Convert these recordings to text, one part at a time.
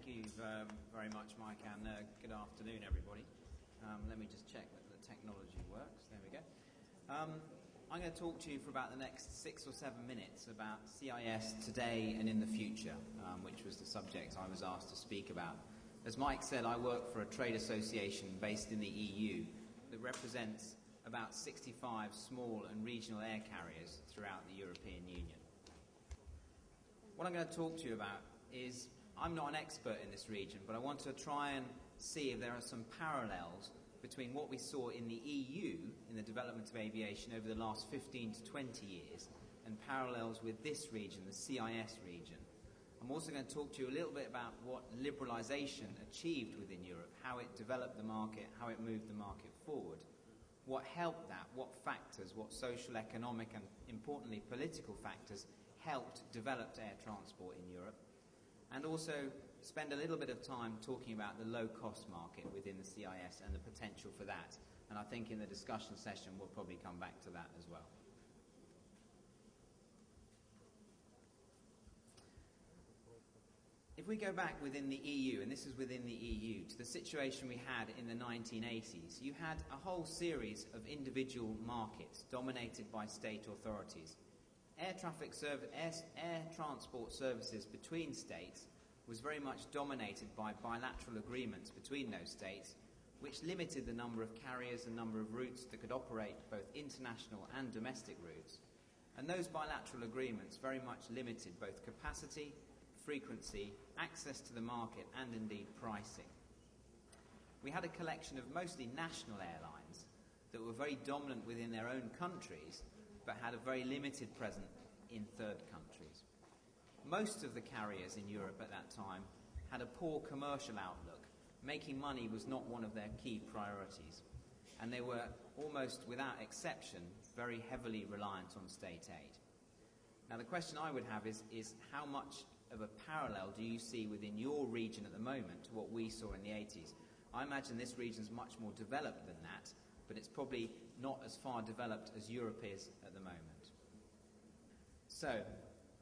you very much, Mike, and good afternoon, everybody. Let me just check that the technology works. There we go. I'm going to talk to you for about the next 6 or 7 minutes about CIS today and in the future, which was the subject I was asked to speak about. As Mike said, I work for a trade association based in the EU that represents about 65 small and regional air carriers throughout the European Union. What I'm going to talk to you about is, I'm not an expert in this region, but I want to try and see if there are some parallels between what we saw in the EU in the development of aviation over the last 15 to 20 years and parallels with this region, the CIS region. I'm also going to talk to you a little bit about what liberalisation achieved within Europe, how it developed the market, how it moved the market forward, what helped that, what factors, what social, economic and importantly political factors helped develop air transport in Europe, and also spend a little bit of time talking about the low-cost market within the CIS and the potential for that. And I think in the discussion session we'll probably come back to that as well. If we go back within the EU, and this is within the EU, to the situation we had in the 1980s, you had a whole series of individual markets dominated by state authorities. Air transport services between states was very much dominated by bilateral agreements between those states, which limited the number of carriers and number of routes that could operate both international and domestic routes. And those bilateral agreements very much limited both capacity, frequency, access to the market, and indeed pricing. We had a collection of mostly national airlines that were very dominant within their own countries, but had a very limited presence in third countries. Most of the carriers in Europe at that time had a poor commercial outlook. Making money was not one of their key priorities, and they were almost without exception very heavily reliant on state aid. Now the question I would have is how much of a parallel do you see within your region at the moment to what we saw in the 80s? I imagine this region is much more developed than that, but it's probably not as far developed as Europe is at the moment. So,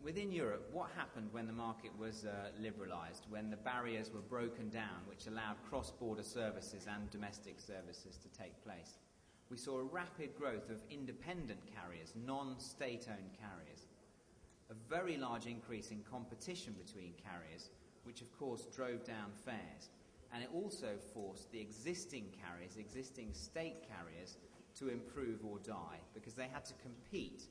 within Europe, what happened when the market was liberalised, when the barriers were broken down, which allowed cross-border services and domestic services to take place? We saw a rapid growth of independent carriers, non-state-owned carriers. A very large increase in competition between carriers, which of course drove down fares. And it also forced the existing carriers, existing state carriers, to improve or die, because they had to compete